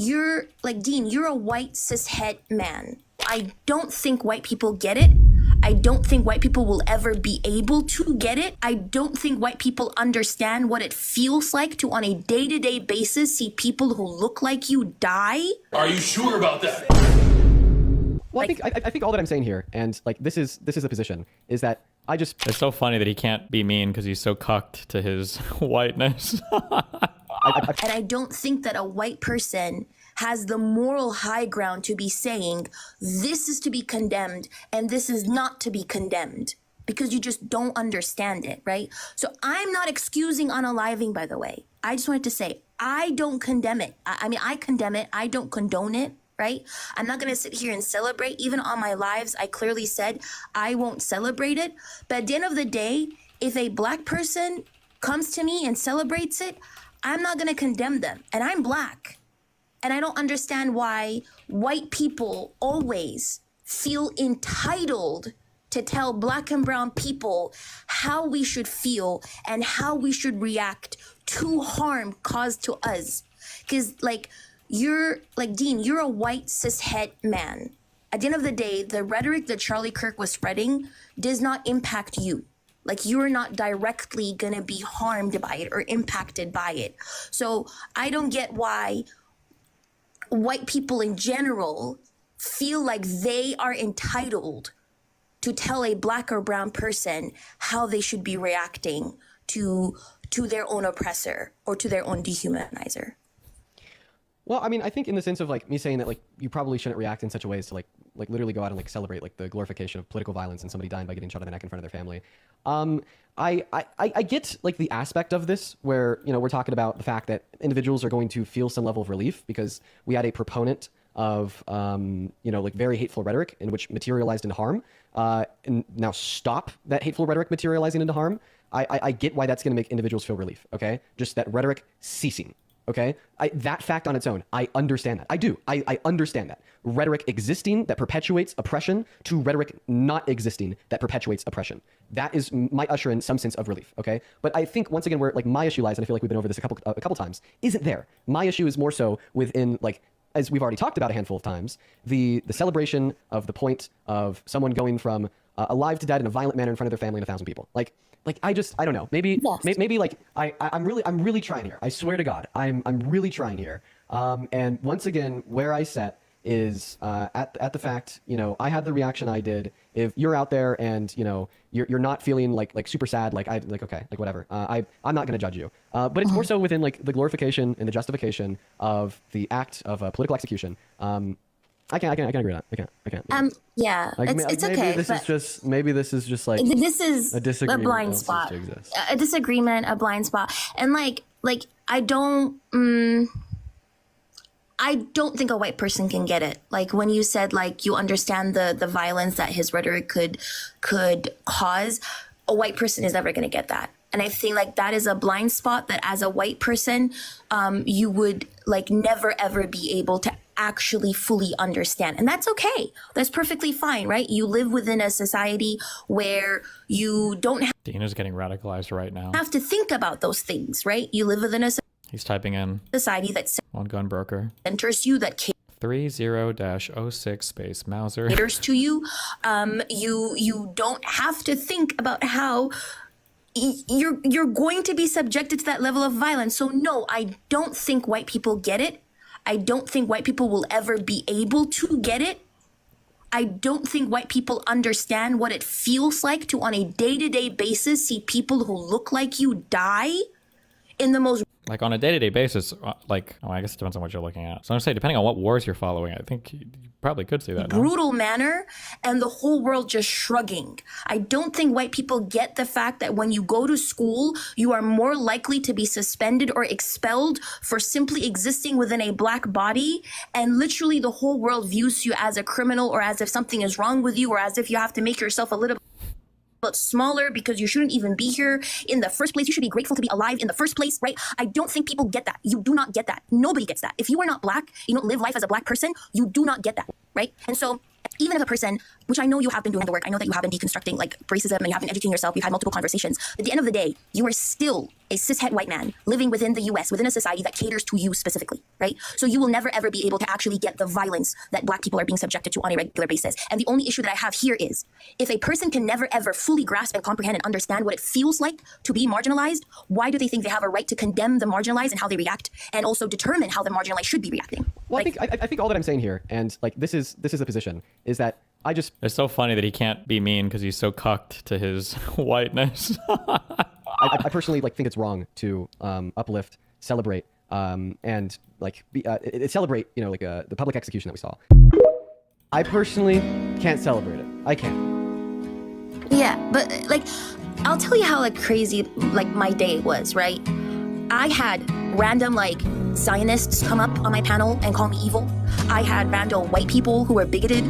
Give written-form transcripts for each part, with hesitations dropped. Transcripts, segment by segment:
you're like, Dean, you're a white cishet man. I don't think white people get it. I don't think white people will ever be able to get it. I don't think white people understand what it feels like to, on a day-to-day basis, see people who look like you die. Are you sure about that? Well, I think all that I'm saying here, and like this is the position, is that I just... It's so funny that he can't be mean because he's so cucked to his whiteness. And I don't think that a white person has the moral high ground to be saying this is to be condemned and this is not to be condemned, because you just don't understand it, right? So I'm not excusing unaliving, by the way. I just wanted to say I don't condemn it. I mean, I condemn it. I don't condone it, right? I'm not going to sit here and celebrate. Even on my lives, I clearly said I won't celebrate it. But at the end of the day, if a black person comes to me and celebrates it, I'm not going to condemn them. And I'm black. And I don't understand why white people always feel entitled to tell black and brown people how we should feel and how we should react to harm caused to us. Because, like, you're, like, Dean, you're a white cishet man. At the end of the day, the rhetoric that Charlie Kirk was spreading does not impact you. Like, you're not directly going to be harmed by it or impacted by it. So I don't get why white people in general feel like they are entitled to tell a black or brown person how they should be reacting to their own oppressor or to their own dehumanizer. Well, I mean, I think in the sense of like me saying that like you probably shouldn't react in such a way as to like literally go out and like celebrate like the glorification of political violence and somebody dying by getting shot in the neck in front of their family. I get like the aspect of this where, you know, we're talking about the fact that individuals are going to feel some level of relief because we had a proponent of, you know, like very hateful rhetoric in which materialized into harm, and now stop that hateful rhetoric materializing into harm. I get why that's going to make individuals feel relief. Okay. Just that rhetoric ceasing. Okay. That fact on its own, I understand that. I do. I understand that. Rhetoric existing that perpetuates oppression to rhetoric not existing that perpetuates oppression. That is my usher in some sense of relief. Okay. But I think once again, where like my issue lies, and I feel like we've been over this a couple times, isn't there. My issue is more so within, like, as we've already talked about a handful of times, the celebration of the point of someone going from alive to dead in a violent manner in front of their family and 1,000 people. Like I don't know. Maybe like I'm really trying here. I swear to God, I'm really trying here. And once again, where I set is at the fact, you know, I had the reaction I did. If you're out there and, you know, you're not feeling like super sad, okay, like whatever. I'm not going to judge you. But it's more so within like the glorification and the justification of the act of political execution. I can't agree with that. I can't. Yeah, like, it's maybe okay. Maybe this is just like this is a disagreement. A blind spot. A disagreement, a blind spot, and like I don't think a white person can get it. Like when you said like you understand the violence that his rhetoric could cause, a white person is never going to get that. And I think like that is a blind spot that as a white person, you would like never ever be able to actually fully understand. And that's okay. That's perfectly fine, right? You live within a society where you don't Dina's getting radicalized right now. have to think about those things, right? You live within a He's typing in society that one gun broker. centers you, that 30-06 space Mauser. caters to you. You don't have to think about how you're going to be subjected to that level of violence. So no, I don't think white people get it. I don't think white people will ever be able to get it. I don't think white people understand what it feels like to, on a day-to-day basis, see people who look like you die in the most... Like on a day-to-day basis, like, oh, I guess it depends on what you're looking at. So I'm gonna say, depending on what wars you're following, I think you probably could see that. brutal manner, and the whole world just shrugging. I don't think white people get the fact that when you go to school, you are more likely to be suspended or expelled for simply existing within a black body, and literally the whole world views you as a criminal or as if something is wrong with you or as if you have to make yourself a little but smaller because you shouldn't even be here in the first place. You should be grateful to be alive in the first place, right? I don't think people get that. You do not get that. Nobody gets that. If you are not black, you don't live life as a black person, you do not get that, right? And so Even if a person, which I know you have been doing the work, I know that you have been deconstructing like racism and you have been educating yourself, we've had multiple conversations. But at the end of the day, you are still a cishet white man living within the US, within a society that caters to you specifically, right? So you will never ever be able to actually get the violence that black people are being subjected to on a regular basis. And the only issue that I have here is if a person can never ever fully grasp and comprehend and understand what it feels like to be marginalized, why do they think they have a right to condemn the marginalized and how they react and also determine how the marginalized should be reacting? Well, Like, I think all that I'm saying here, and like this is the position, is that I just It's so funny that he can't be mean because he's so cucked to his whiteness. I personally like think it's wrong to uplift, celebrate, and like celebrate the public execution that we saw. I personally can't celebrate it. I can't. yeah, but like, I'll tell you how like crazy like my day was, right? I had random like Zionists come up on my panel and call me evil. I had random white people who were bigoted.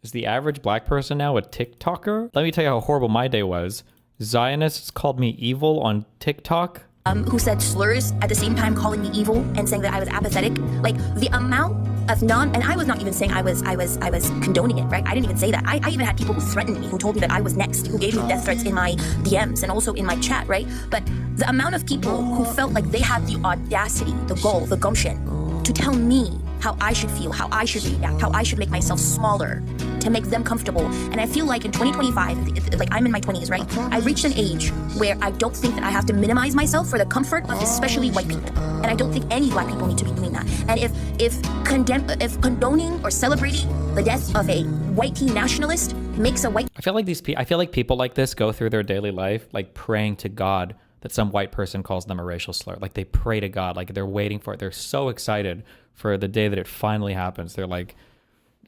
Is the average black person now a TikToker? Let me tell you how horrible my day was. Zionists called me evil on TikTok. Who said slurs at the same time calling me evil and saying that I was apathetic. Like the amount of and I was not even saying I was condoning it, right? I didn't even say that. I even had people who threatened me, who told me that I was next, who gave me death threats in my DMs and also in my chat, right? But the amount of people who felt like they had the audacity, the gall, the gumption to tell me how I should feel, how I should react, how I should make myself smaller to make them comfortable. And I feel like in 2025, like I'm in my 20s, right? I reached an age where I don't think that I have to minimize myself for the comfort of especially white people. And I don't think any black people need to be doing that. And if condoning or celebrating the death of a white teen nationalist makes a white I feel like people like this go through their daily life like praying to God that some white person calls them a racial slur. Like they pray to God, like they're waiting for it. They're so excited for the day that it finally happens. They're like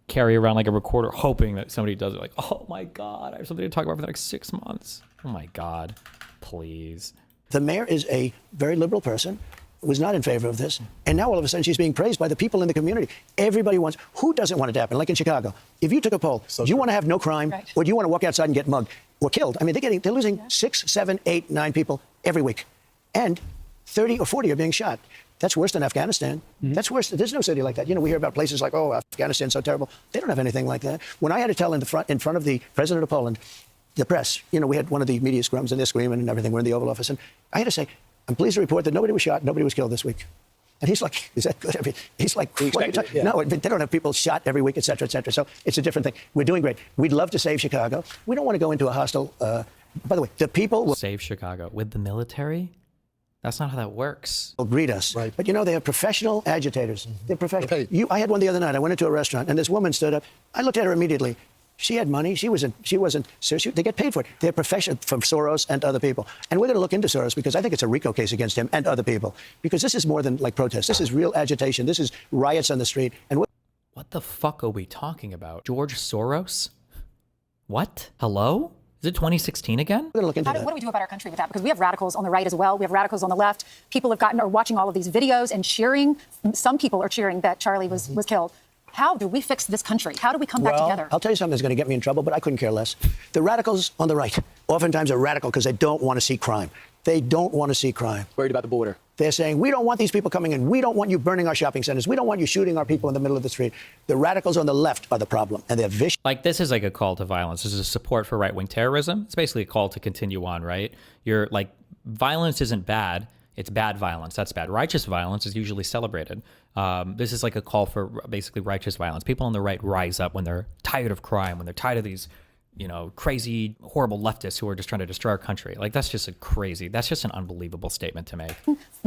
carry around like a recorder hoping that somebody does it. Like, oh my God, I have something to talk about for the next 6 months. Oh my God, please. The mayor is a very liberal person, was not in favor of this. And now all of a sudden she's being praised by the people in the community. Everybody wants, who doesn't want it to happen? Like in Chicago, if you took a poll, do you want to have no crime or do you want to walk outside and get mugged or killed? I mean, they're losing 6, 7, 8, 9 people every week. And 30 or 40 are being shot. That's worse than Afghanistan. That's worse. There's no city like that. You know, we hear about places like, oh, Afghanistan's so terrible. They don't have anything like that. When I had to tell in front of the president of Poland, the press, you know, we had one of the media scrums and they're screaming and everything. We're in the Oval Office. And I had to say, I'm pleased to report that nobody was shot, nobody was killed this week. And he's like, is that good? I mean, he's like, what are you talking? No, they don't have people shot every week, et cetera, et cetera. So it's a different thing. We're doing great. We'd love to save Chicago. We don't want to go into a hostile, by the way, the people will Save Chicago with the military? That's not how that works. greet us. Right. But you know, they have professional agitators. They're professional. I had one the other night. I went into a restaurant and this woman stood up. I looked at her immediately. She had money. She wasn't, they get paid for it. They're professional from Soros and other people. And we're going to look into Soros because I think it's a RICO case against him and other people. Because this is more than like protest. This is real agitation. This is riots on the street. And What the fuck are we talking about? George Soros? What? Hello? Is it 2016 again? we're going to look into that. What do we do about our country with that? Because we have radicals on the right as well. We have radicals on the left. People are watching all of these videos and cheering. Some people are cheering that Charlie was killed. How do we fix this country? How do we come back together? I'll tell you something that's going to get me in trouble, but I couldn't care less. The radicals on the right oftentimes are radical because they don't want to see crime. They don't want to see crime. Worried about the border. They're saying, we don't want these people coming in. We don't want you burning our shopping centers. We don't want you shooting our people in the middle of the street. The radicals on the left are the problem, and they're vicious. Like, this is like a call to violence. This is a support for right-wing terrorism. It's basically a call to continue on, right? You're like, violence isn't bad. It's bad violence. That's bad. Righteous violence is usually celebrated. This is like a call for basically righteous violence. People on the right rise up when they're tired of crime, when they're tired of these, you know, crazy, horrible leftists who are just trying to destroy our country. Like, that's just an unbelievable statement to make.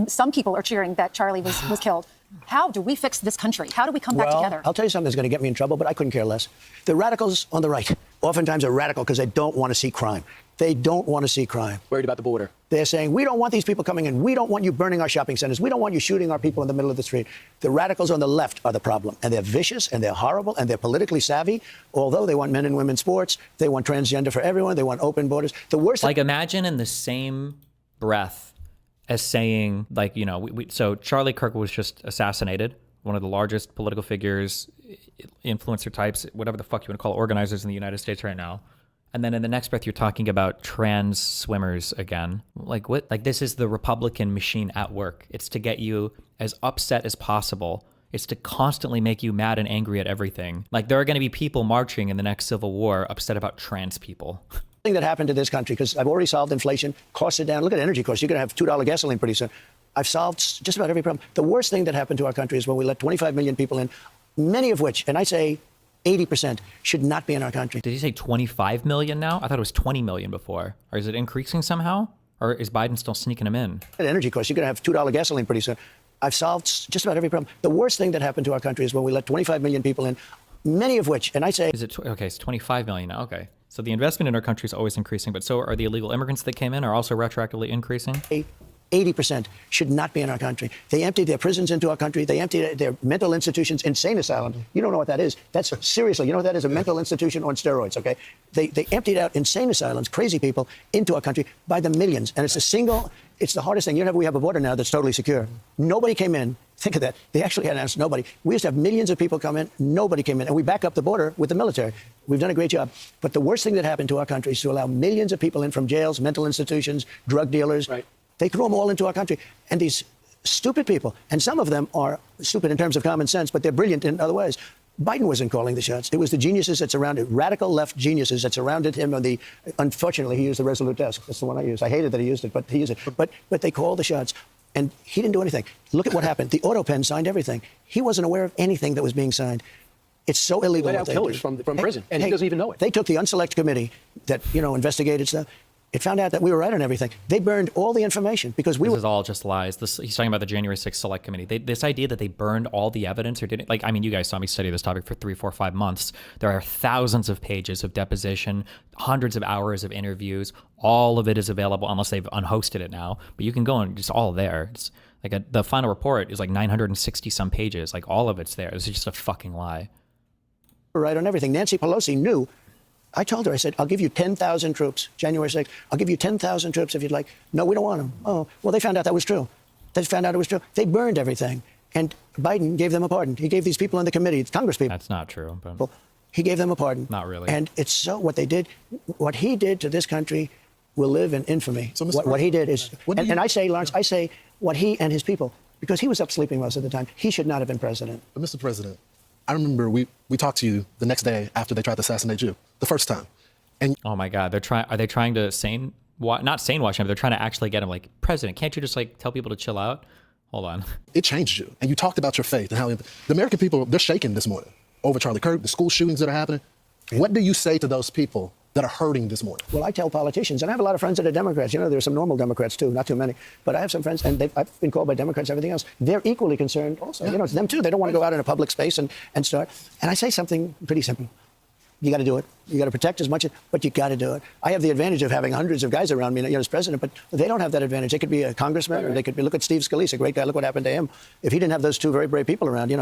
Some people are cheering that Charlie was killed. How do we fix this country? How do we come back together? I'll tell you something that's going to get me in trouble, but I couldn't care less. The radicals on the right oftentimes are radical because they don't want to see crime. They don't want to see crime. Worried about the border. They're saying, we don't want these people coming in. We don't want you burning our shopping centers. We don't want you shooting our people in the middle of the street. The radicals on the left are the problem. And they're vicious, and they're horrible, and they're politically savvy. Although they want men and women sports, they want transgender for everyone, they want open borders. The worst... Like, imagine in the same breath as saying, like, you know, so Charlie Kirk was just assassinated, one of the largest political figures, influencer types, whatever the fuck you want to call it, organizers in the United States right now. And then in the next breath, you're talking about trans swimmers again. Like, what? Like, this is the Republican machine at work. It's to get you as upset as possible. is to constantly make you mad and angry at everything. Like, there are going to be people marching in the next civil war upset about trans people. Thing that happened to this country, because I've already solved inflation, costs it down. Look at energy costs. You're going to have $2 gasoline pretty soon. I've solved just about every problem. The worst thing that happened to our country is when we let 25 million people in, many of which, and I say 80%, should not be in our country. Did you say 25 million now? I thought it was 20 million before. Or is it increasing somehow? Or is Biden still sneaking them in? At energy costs, you're going to have $2 gasoline pretty soon. I've solved just about every problem. The worst thing that happened to our country is when we let 25 million people in, many of which, and I say... Is it, okay, it's 25 million now, okay. So the investment in our country is always increasing, but so are the illegal immigrants that came in are also retroactively increasing? 80% should not be in our country. They emptied their prisons into our country. They emptied their mental institutions, insane asylums. You don't know what that is. That's seriously, you know what that is? A mental institution on steroids, okay? They emptied out insane asylums, crazy people, into our country by the millions. And it's it's the hardest thing. You know, we have a border now that's totally secure. Nobody came in. Think of that. They actually announced nobody. We used to have millions of people come in. Nobody came in. And we back up the border with the military. We've done a great job. But the worst thing that happened to our country is to allow millions of people in from jails, mental institutions, drug dealers. Right. They threw them all into our country. And these stupid people, and some of them are stupid in terms of common sense, but they're brilliant in other ways. Biden wasn't calling the shots. It was the geniuses that surrounded, radical left geniuses that surrounded him. Unfortunately, he used the Resolute desk. That's the one I used. I hated that he used it, but he used it. But they called the shots. And he didn't do anything. Look at what happened. The auto pen signed everything. He wasn't aware of anything that was being signed. It's so illegal. Let out killers from prison, and he doesn't even know it. They took the unselect committee that, investigated stuff. It found out that we were right on everything. They burned all the information because this is all just lies. He's talking about the January 6th Select Committee. This idea that they burned all the evidence or didn't, you guys saw me study this topic for 3, 4, 5 months. There are thousands of pages of deposition, hundreds of hours of interviews. All of it is available unless they've unhosted it now. But you can go and it's all there. It's like the final report is like 960 some pages. Like all of it's there. It's just a fucking lie. Right on everything. Nancy Pelosi knew. I told her, I said, I'll give you 10,000 troops, January 6th. I'll give you 10,000 troops if you'd like. No, we don't want them. Oh, well, they found out that was true. They found out it was true. They burned everything. And Biden gave them a pardon. He gave these people in the committee, it's Congress people. That's not true. But well, he gave them a pardon. Not really. And it's so what they did, what he did to this country will live in infamy. So what he did is, and I say, Lawrence, I say what he and his people, because he was up sleeping most of the time, he should not have been president. But Mr. President, I remember we talked to you the next day after they tried to assassinate you, the first time. And oh my God, are they trying to not sane wash him, they're trying to actually get him like, President, can't you just like tell people to chill out? Hold on. It changed you. And you talked about your faith and how the American people, they're shaking this morning over Charlie Kirk, the school shootings that are happening. What do you say to those people that are hurting this morning? Well, I tell politicians, and I have a lot of friends that are Democrats. There's some normal Democrats too, not too many. But I have some friends, and I've been called by Democrats, everything else. They're equally concerned also. Yeah. It's them too. They don't want to go out in a public space and start. And I say something pretty simple. You got to do it. You got to protect as much, but you got to do it. I have the advantage of having hundreds of guys around me, as president, but they don't have that advantage. They could be a congressman, or they could be. Look at Steve Scalise, a great guy. Look what happened to him. If he didn't have those two very brave people around, they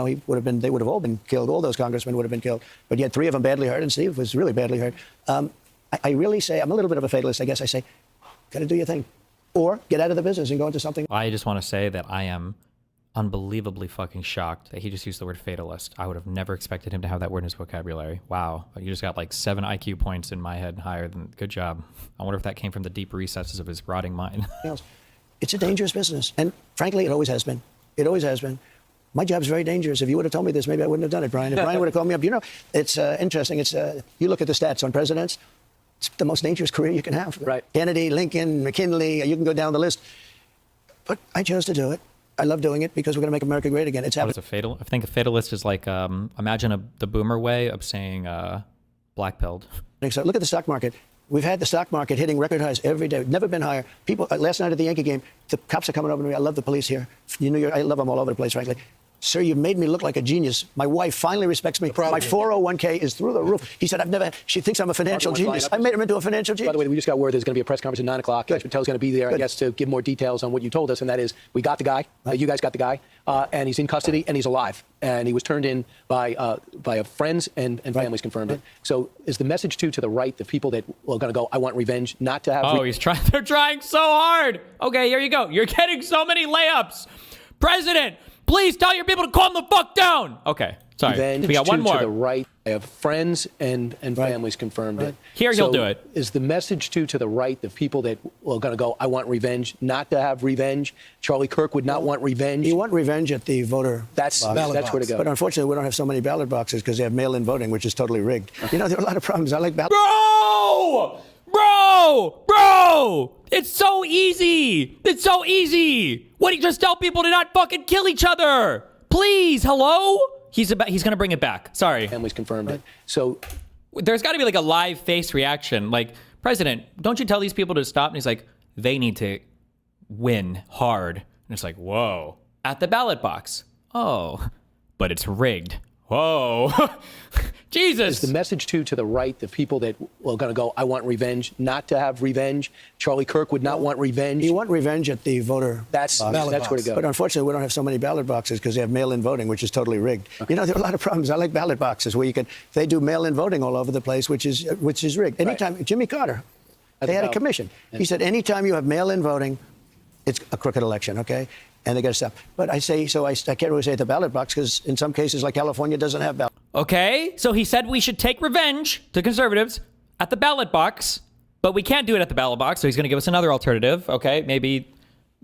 would have all been killed. All those congressmen would have been killed. But you had 3 of them badly hurt, and Steve was really badly hurt. I really say, I'm a little bit of a fatalist, I guess. I say, got to do your thing, or get out of the business and go into something. I just want to say that I am unbelievably fucking shocked that he just used the word fatalist. I would have never expected him to have that word in his vocabulary. Wow. You just got like 7 IQ points in my head higher than, good job. I wonder if that came from the deep recesses of his rotting mind. It's a dangerous business. And frankly, it always has been. It always has been. My job's very dangerous. If you would have told me this, maybe I wouldn't have done it, Brian. If Brian would have called me up, it's interesting. It's you look at the stats on presidents, it's the most dangerous career you can have. Right. Kennedy, Lincoln, McKinley, you can go down the list. But I chose to do it. I love doing it because we're going to make America great again. It's happening. I think a fatalist is like, imagine the boomer way of saying black-pilled. So look at the stock market. We've had the stock market hitting record highs every day. Never been higher. People, last night at the Yankee game, the cops are coming over to me. I love the police here. I love them all over the place, frankly. Sir, you've made me look like a genius. My wife finally respects me. My 401k is through the roof. He said, she thinks I'm a financial genius. I made him into a financial genius. By the way, we just got word there's going to be a press conference at 9 o'clock. Judge Patel's going to be there, I guess, to give more details on what you told us. And that is, we got the guy. You guys got the guy. And he's in custody and he's alive. And he was turned in by friends and families confirmed it. So is the message to the right, the people that are going to go, I want revenge, not to have... they're trying so hard. Okay, here you go. You're getting so many layups. President, Please tell your people to calm the fuck down. Okay, sorry. Revenge We got one to more. the right. I have friends and families confirmed it. Here he'll do it. Is the message to the right, the people that are going to go, I want revenge, not to have revenge? Charlie Kirk would not want revenge. You want revenge at the voter That's box. where to go. But unfortunately, we don't have so many ballot boxes because they have mail-in voting, which is totally rigged. You know, there are a lot of problems. I like ballot. Bro! It's so easy. It's so easy. What do you just tell people to not fucking kill each other? Please, hello? He's gonna bring it back. Sorry. Families confirmed it. So There's got to be like a live face reaction. Like, President, don't you tell these people to stop? And he's like, they need to win hard. And it's like, whoa. At the ballot box. Oh, but it's rigged. Whoa. Jesus. is the message to the right, the people that are going to go, I want revenge, not to have revenge? Charlie Kirk would not want revenge. You want revenge at the voter That's where to go. But unfortunately, we don't have so many ballot boxes because they have mail-in voting, which is totally rigged. You know, there are a lot of problems. I like ballot boxes where they do mail-in voting all over the place, which is rigged. Anytime, Jimmy Carter, they had a commission. He said, anytime you have mail-in voting, it's a crooked election, okay? And they got to stop. But I can't really say at the ballot box because in some cases, like California, doesn't have ballot. Okay, so he said we should take revenge to conservatives at the ballot box, but we can't do it at the ballot box, so he's going to give us another alternative. Okay, maybe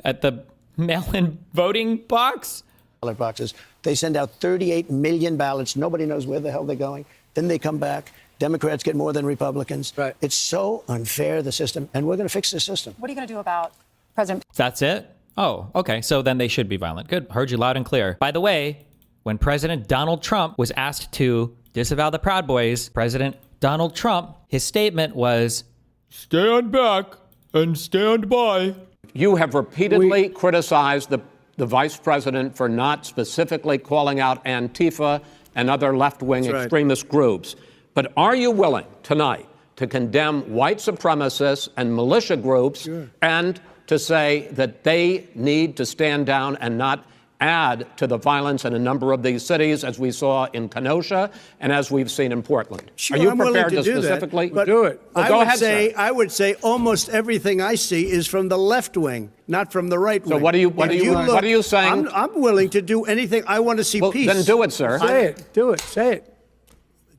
at the mail-in voting box? Ballot boxes. They send out 38 million ballots. Nobody knows where the hell they're going. Then they come back. Democrats get more than Republicans. Right. It's so unfair, the system, and we're going to fix the system. What are you going to do about President? That's it? Oh, okay. So then they should be violent. Good. Heard you loud and clear. By the way, when President Donald Trump was asked to disavow the Proud Boys, President Donald Trump, his statement was, stand back and stand by. You have repeatedly criticized the vice president for not specifically calling out Antifa and other left-wing extremist groups. But are you willing tonight to condemn white supremacists and militia groups and to say that they need to stand down and not add to the violence in a number of these cities, as we saw in Kenosha and as we've seen in Portland? Sure, are you I'm prepared willing to do specifically that, do it? Well, go ahead, sir. I would say almost everything I see is from the left wing, not from the right wing. So what are you saying? I'm willing to do anything. I want to see peace. Then do it, sir. Say it. Do it. Say it.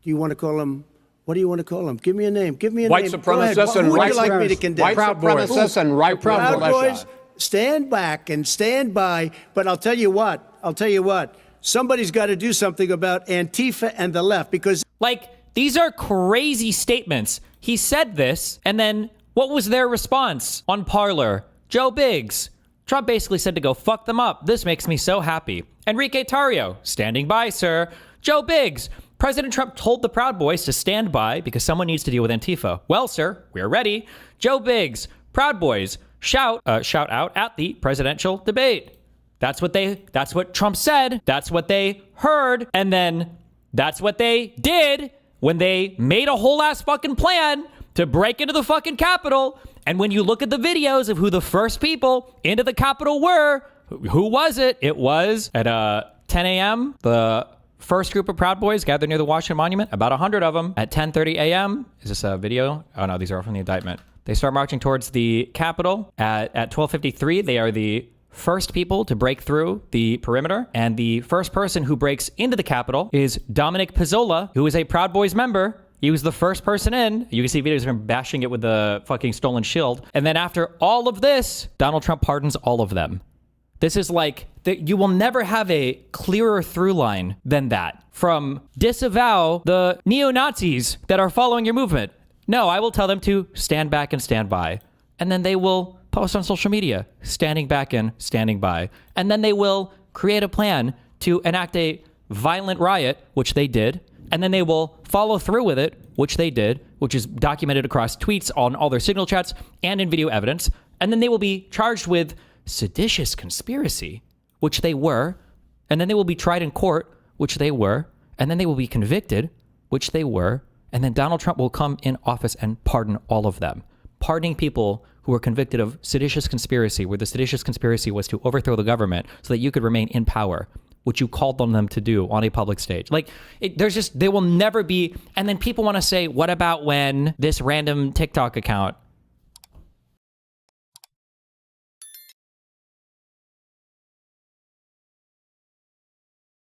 Do you want to call them? What do you want to call them? Give me a name. Give me a white name. Supremacists and Who would right you like me to condemn? White supremacists and right Proud militia. Boys, stand back and stand by. But I'll tell you what. Somebody's got to do something about Antifa and the left because. Like, these are crazy statements. He said this, and then what was their response on Parler? Joe Biggs. Trump basically said to go fuck them up. This makes me so happy. Enrique Tarrio, standing by, sir. Joe Biggs. President Trump told the Proud Boys to stand by because someone needs to deal with Antifa. Well, sir, we're ready. Joe Biggs. Proud Boys. Shout out at the presidential debate. That's what Trump said. That's what they heard. And then that's what they did when they made a whole ass fucking plan to break into the fucking Capitol. And when you look at the videos of who the first people into the Capitol were, who was it? It was at 10 a.m. The first group of Proud Boys gathered near the Washington Monument, about 100 of them. At 10:30 a.m., is this a video? Oh no, these are all from the indictment. They start marching towards the Capitol. At 12:53, they are the first people to break through the perimeter. And the first person who breaks into the Capitol is Dominic Pizzola, who is a Proud Boys member. He was the first person in. You can see videos of him bashing it with the fucking stolen shield. And then after all of this, Donald Trump pardons all of them. This is like, you will never have a clearer through line than that. From disavow the neo-Nazis that are following your movement. No, I will tell them to stand back and stand by. And then they will post on social media, standing back and standing by. And then they will create a plan to enact a violent riot, which they did. And then they will follow through with it, which they did, which is documented across tweets on all their signal chats and in video evidence. And then they will be charged with seditious conspiracy, which they were. And then they will be tried in court, which they were. And then they will be convicted, which they were. And then Donald Trump will come in office and pardon all of them. Pardoning people who were convicted of seditious conspiracy, where the seditious conspiracy was to overthrow the government so that you could remain in power, which you called on them to do on a public stage. Like, there will never be. And then people want to say, what about when this random TikTok account